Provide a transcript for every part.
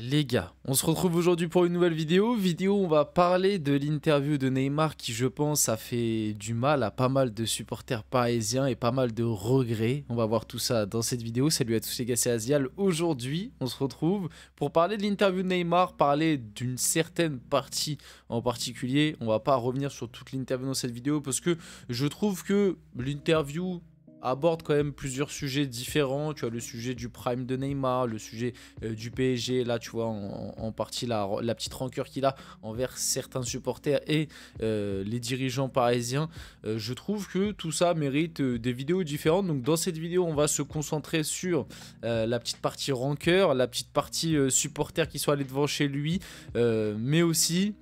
Les gars, on se retrouve aujourd'hui pour une nouvelle vidéo. On va parler de l'interview de Neymar qui, je pense, a fait du mal à pas mal de supporters parisiens et pas mal de regrets. On va voir tout ça dans cette vidéo. Salut à tous les gars, c'est Azial. Aujourd'hui, on se retrouve pour parler de l'interview de Neymar, parler d'une certaine partie en particulier. On va pas revenir sur toute l'interview dans cette vidéo parce que je trouve que l'interview aborde quand même plusieurs sujets différents. Tu as le sujet du prime de Neymar, le sujet du PSG, là tu vois en partie la petite rancœur qu'il a envers certains supporters et les dirigeants parisiens. Je trouve que tout ça mérite des vidéos différentes. Donc dans cette vidéo on va se concentrer sur la petite partie rancœur, la petite partie supporters qui sont allés devant chez lui, mais aussi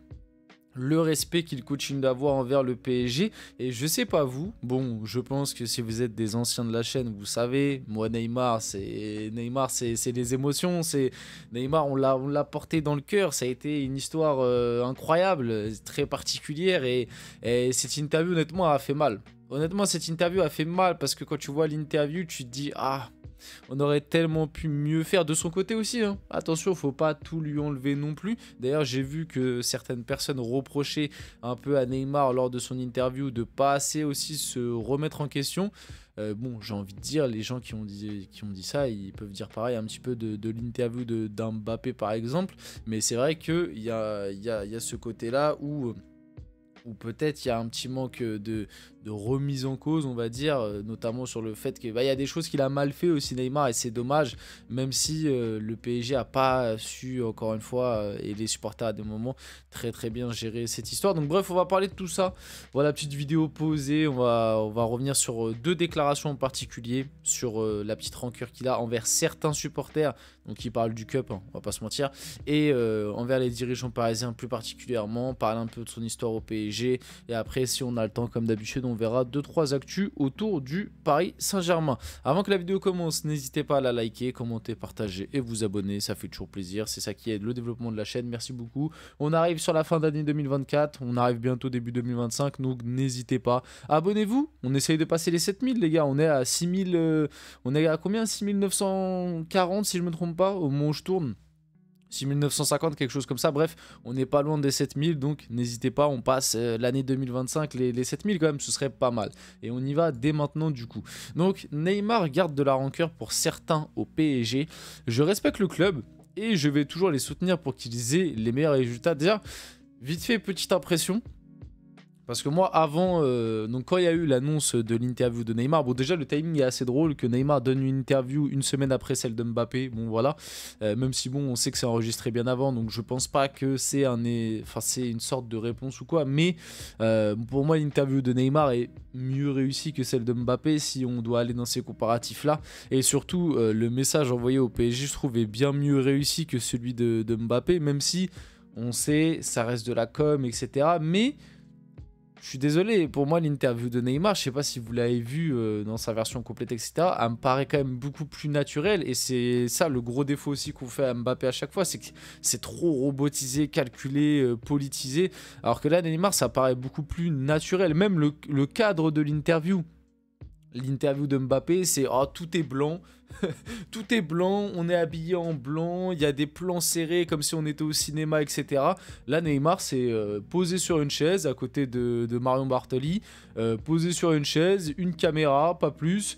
le respect qu'il continue d'avoir envers le PSG. Et je sais pas vous, bon, je pense que si vous êtes des anciens de la chaîne, vous savez, moi Neymar c'est les émotions, c'est Neymar, on l'a porté dans le cœur, ça a été une histoire incroyable, très particulière et cette interview honnêtement a fait mal. Honnêtement, cette interview a fait mal parce que quand tu vois l'interview, tu te dis ah, on aurait tellement pu mieux faire de son côté aussi, hein. Attention, faut pas tout lui enlever non plus. D'ailleurs, j'ai vu que certaines personnes reprochaient un peu à Neymar lors de son interview de pas assez aussi se remettre en question. Bon, j'ai envie de dire, les gens qui ont dit ça, ils peuvent dire pareil un petit peu de l'interview d'un Mbappé par exemple. Mais c'est vrai qu'il y a ce côté-là où peut-être il y a un petit manque de remise en cause, on va dire, notamment sur le fait qu'il y a des choses qu'il a mal fait aussi Neymar et c'est dommage, même si le PSG a pas su, encore une fois, et les supporters à des moments, très bien gérer cette histoire. Donc bref, on va parler de tout ça. Voilà, petite vidéo posée, on va revenir sur deux déclarations en particulier, sur la petite rancœur qu'il a envers certains supporters, donc il parle du Cup, hein, on va pas se mentir, et envers les dirigeants parisiens plus particulièrement, parler un peu de son histoire au PSG, et après si on a le temps comme d'habitude on verra 2-3 actus autour du Paris Saint-Germain. Avant que la vidéo commence, n'hésitez pas à la liker, commenter, partager et vous abonner, ça fait toujours plaisir, c'est ça qui aide le développement de la chaîne, merci beaucoup. On arrive sur la fin d'année 2024, on arrive bientôt début 2025, donc n'hésitez pas, abonnez-vous, on essaye de passer les 7000 les gars, on est à 6000, on est à combien, 6940 si je me trompe pas, au moment où je tourne. 6950, quelque chose comme ça, bref, on n'est pas loin des 7000, donc n'hésitez pas, on passe l'année 2025, les 7000 quand même, ce serait pas mal. Et on y va dès maintenant du coup. Donc Neymar garde de la rancœur pour certains au PSG, je respecte le club et je vais toujours les soutenir pour qu'ils aient les meilleurs résultats. Déjà, vite fait, petite impression. Parce que moi, avant, donc quand il y a eu l'annonce de l'interview de Neymar, bon déjà le timing est assez drôle que Neymar donne une interview une semaine après celle de Mbappé, bon voilà, même si bon on sait que c'est enregistré bien avant, donc je pense pas que c'est c'est une sorte de réponse ou quoi, mais pour moi l'interview de Neymar est mieux réussie que celle de Mbappé si on doit aller dans ces comparatifs là, et surtout le message envoyé au PSG je trouve est bien mieux réussi que celui de Mbappé, même si on sait ça reste de la com etc, mais je suis désolé, pour moi l'interview de Neymar, je sais pas si vous l'avez vu dans sa version complète, etc. Elle me paraît quand même beaucoup plus naturelle et c'est ça le gros défaut aussi qu'on fait à Mbappé à chaque fois, c'est que c'est trop robotisé, calculé, politisé. Alors que là, Neymar, ça paraît beaucoup plus naturel. Même le cadre de l'interview. L'interview de Mbappé, c'est oh, tout est blanc, tout est blanc, on est habillé en blanc, il y a des plans serrés comme si on était au cinéma, etc. Là, Neymar, c'est posé sur une chaise à côté de Marion Bartoli, posé sur une chaise, une caméra, pas plus,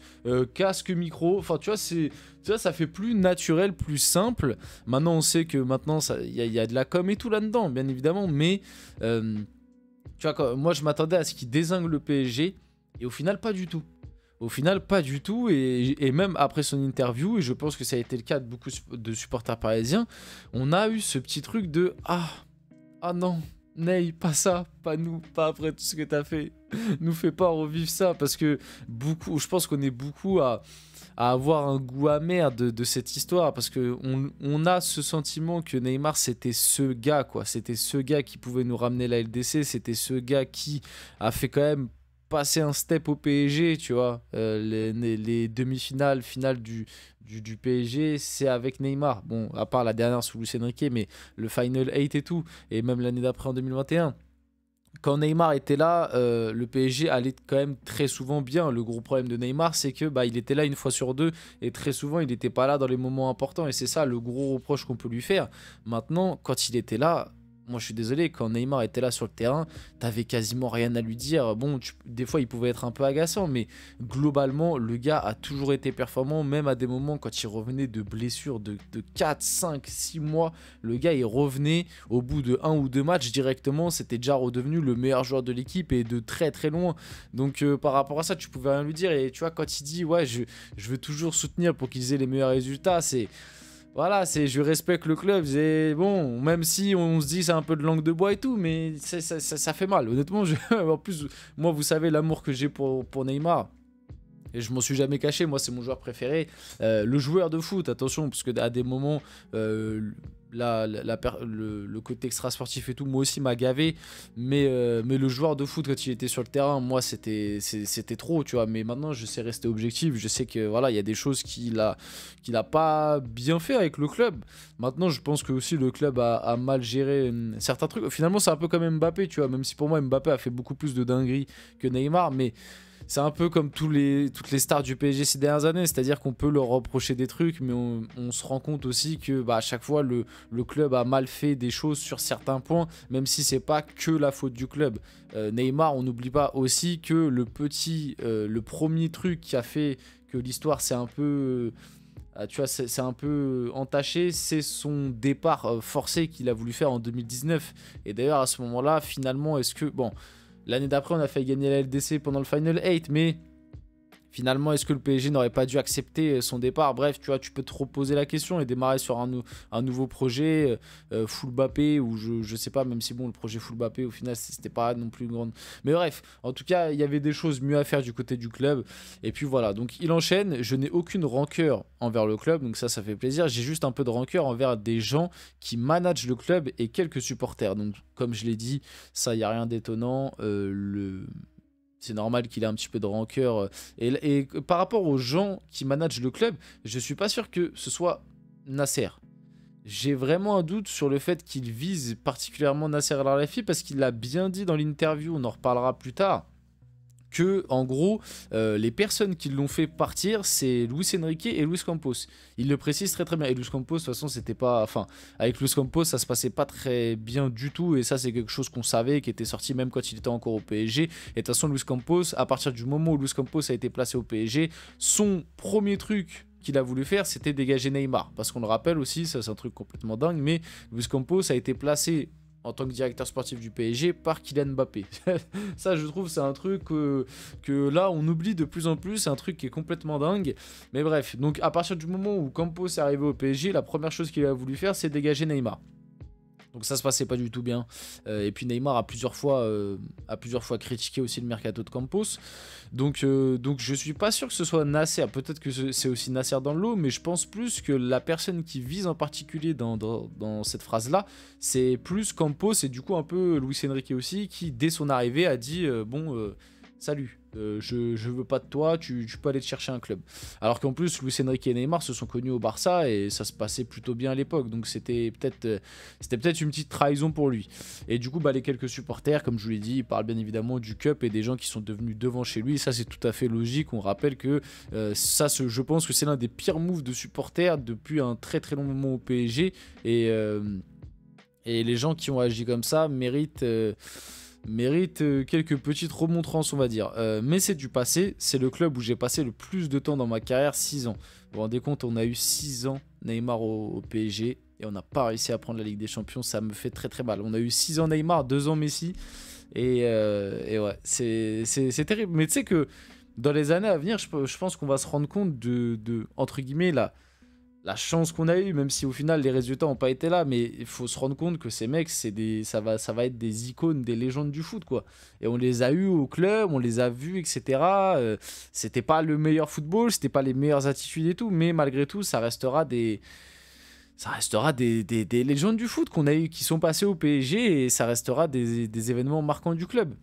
casque, micro, enfin tu vois, ça fait plus naturel, plus simple. Maintenant, on sait que maintenant, il y a de la com et tout là-dedans, bien évidemment, mais tu vois, moi, je m'attendais à ce qu'il dézingue le PSG et au final, pas du tout. Au final, pas du tout, et même après son interview, et je pense que ça a été le cas de beaucoup de supporters parisiens, on a eu ce petit truc de « Ah non, Ney, pas ça, pas nous, pas après tout ce que t'as fait, nous fais pas revivre ça », parce que je pense qu'on est beaucoup à avoir un goût amer de cette histoire, parce qu'on a ce sentiment que Neymar c'était ce gars, quoi, c'était ce gars qui pouvait nous ramener la LDC, c'était ce gars qui a fait quand même passer un step au PSG, tu vois, les demi-finales, finales du PSG, c'est avec Neymar, bon, à part la dernière sous Luis Enrique, mais le Final 8 et tout, et même l'année d'après en 2021. quand Neymar était là, le PSG allait quand même très souvent bien. Le gros problème de Neymar, c'est que bah, il était là une fois sur deux et très souvent il n'était pas là dans les moments importants. Et c'est ça le gros reproche qu'on peut lui faire. Maintenant, quand il était là, moi je suis désolé, quand Neymar était là sur le terrain, t'avais quasiment rien à lui dire. Bon, des fois il pouvait être un peu agaçant, mais globalement, le gars a toujours été performant, même à des moments quand il revenait de blessures de 4, 5, 6 mois. Le gars il revenait au bout de un ou deux matchs directement, c'était déjà redevenu le meilleur joueur de l'équipe et de très très loin. Donc par rapport à ça, tu pouvais rien lui dire. Et tu vois, quand il dit ouais, je veux toujours soutenir pour qu'ils aient les meilleurs résultats, c'est voilà, c'est je respecte le club. C'est bon, même si on se dit c'est un peu de langue de bois et tout, mais ça fait mal. Honnêtement, en plus, moi, vous savez l'amour que j'ai pour Neymar. Et je m'en suis jamais caché, moi c'est mon joueur préféré. Le joueur de foot, attention, parce que à des moments, le côté extra-sportif et tout, moi aussi m'a gavé. Mais le joueur de foot, quand il était sur le terrain, moi c'était trop, tu vois. Mais maintenant, je sais rester objectif. Je sais que voilà, il y a des choses qu'il a pas bien fait avec le club. Maintenant, je pense que aussi le club a mal géré certains trucs. Finalement, c'est un peu comme Mbappé, tu vois. Même si pour moi, Mbappé a fait beaucoup plus de dingueries que Neymar, mais c'est un peu comme toutes les stars du PSG ces dernières années, c'est-à-dire qu'on peut leur reprocher des trucs, mais on se rend compte aussi que bah, à chaque fois le club a mal fait des choses sur certains points, même si c'est pas que la faute du club. Neymar, on n'oublie pas aussi que le premier truc qui a fait que l'histoire c'est un peu tu vois, c'est un peu entaché, c'est son départ forcé qu'il a voulu faire en 2019. Et d'ailleurs, à ce moment-là, finalement, est-ce que... Bon, l'année d'après, on a failli gagner la LDC pendant le Final 8, mais finalement, est-ce que le PSG n'aurait pas dû accepter son départ? Bref, tu vois, tu peux te reposer la question et démarrer sur un nouveau projet, full Mbappé, ou je sais pas, même si bon, le projet full Mbappé, au final, c'était pas non plus une grande... Mais bref, en tout cas, il y avait des choses mieux à faire du côté du club. Et puis voilà, donc il enchaîne. Je n'ai aucune rancœur envers le club, donc ça fait plaisir. J'ai juste un peu de rancœur envers des gens qui managent le club et quelques supporters. Donc, comme je l'ai dit, ça, il n'y a rien d'étonnant. C'est normal qu'il ait un petit peu de rancœur. Et par rapport aux gens qui managent le club, je suis pas sûr que ce soit Nasser. J'ai vraiment un doute sur le fait qu'il vise particulièrement Nasser El-Khelaifi parce qu'il l'a bien dit dans l'interview, on en reparlera plus tard, que en gros les personnes qui l'ont fait partir c'est Luis Enrique et Luis Campos. Il le précise très très bien. Et Luis Campos de toute façon c'était pas, enfin avec Luis Campos ça se passait pas très bien du tout, et ça c'est quelque chose qu'on savait, qui était sorti même quand il était encore au PSG. Et de toute façon Luis Campos, à partir du moment où Luis Campos a été placé au PSG, son premier truc qu'il a voulu faire, c'était dégager Neymar. Parce qu'on le rappelle aussi, ça c'est un truc complètement dingue, mais Luis Campos a été placé en tant que directeur sportif du PSG par Kylian Mbappé. Ça, je trouve, c'est un truc que là, on oublie de plus en plus. C'est un truc qui est complètement dingue. Mais bref, donc à partir du moment où Campos est arrivé au PSG, la première chose qu'il a voulu faire, c'est dégager Neymar. Donc ça se passait pas du tout bien. Et puis Neymar a plusieurs fois critiqué aussi le mercato de Campos. Donc je suis pas sûr que ce soit Nasser. Peut-être que c'est aussi Nasser dans le lot, mais je pense plus que la personne qui vise en particulier dans cette phrase-là, c'est plus Campos et du coup un peu Luis Enrique aussi, qui dès son arrivée a dit salut, je veux pas de toi, tu peux aller te chercher un club. Alors qu'en plus, Luis Enrique et Neymar se sont connus au Barça et ça se passait plutôt bien à l'époque. Donc c'était peut-être une petite trahison pour lui. Et du coup, les quelques supporters, comme je vous l'ai dit, ils parlent bien évidemment du Cup et des gens qui sont devenus devant chez lui. Ça, c'est tout à fait logique. On rappelle que je pense que c'est l'un des pires moves de supporters depuis un très très long moment au PSG. Et les gens qui ont agi comme ça méritent quelques petites remontrances, on va dire. Mais c'est du passé, c'est le club où j'ai passé le plus de temps dans ma carrière, 6 ans. Vous vous rendez compte, on a eu 6 ans Neymar au PSG et on n'a pas réussi à prendre la Ligue des Champions, ça me fait très très mal. On a eu 6 ans Neymar, 2 ans Messi, et ouais, c'est terrible. Mais tu sais que dans les années à venir, je pense qu'on va se rendre compte de entre guillemets, la chance qu'on a eue, même si au final les résultats n'ont pas été là, mais il faut se rendre compte que ces mecs, ça va être des icônes, des légendes du foot, quoi. Et on les a eus au club, on les a vus, etc. C'était pas le meilleur football, c'était pas les meilleures attitudes et tout, mais malgré tout, ça restera des légendes du foot qu'on a eu, qui sont passées au PSG, et ça restera des événements marquants du club.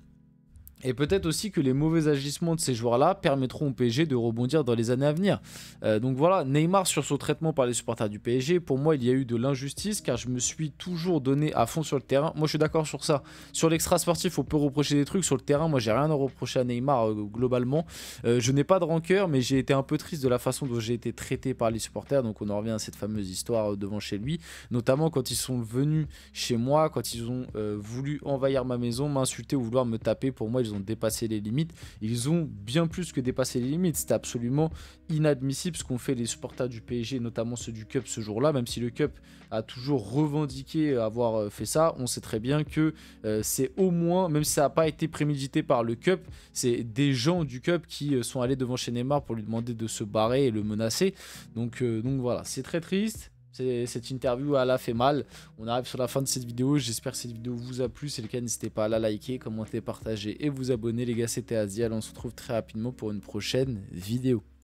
Et peut-être aussi que les mauvais agissements de ces joueurs-là permettront au PSG de rebondir dans les années à venir. Donc voilà, Neymar sur son traitement par les supporters du PSG, pour moi il y a eu de l'injustice car je me suis toujours donné à fond sur le terrain. Moi je suis d'accord sur ça. Sur l'extra sportif on peut reprocher des trucs, sur le terrain moi j'ai rien à reprocher à Neymar globalement. Je n'ai pas de rancœur mais j'ai été un peu triste de la façon dont j'ai été traité par les supporters. Donc on en revient à cette fameuse histoire devant chez lui. Notamment quand ils sont venus chez moi, quand ils ont voulu envahir ma maison, m'insulter ou vouloir me taper. Pour moi ils ont dépassé les limites. Ils ont bien plus que dépassé les limites. C'était absolument inadmissible ce qu'ont fait les supporters du PSG, notamment ceux du Cup ce jour-là. Même si le Cup a toujours revendiqué avoir fait ça, on sait très bien que c'est au moins, même si ça n'a pas été prémédité par le Cup, c'est des gens du Cup qui sont allés devant chez Neymar pour lui demander de se barrer et le menacer. Donc voilà, c'est très triste. Cette interview elle a fait mal. On arrive sur la fin de cette vidéo. J'espère que cette vidéo vous a plu. Si c'est le cas, n'hésitez pas à la liker, commenter, partager et vous abonner. Les gars, c'était Aziel. On se retrouve très rapidement pour une prochaine vidéo.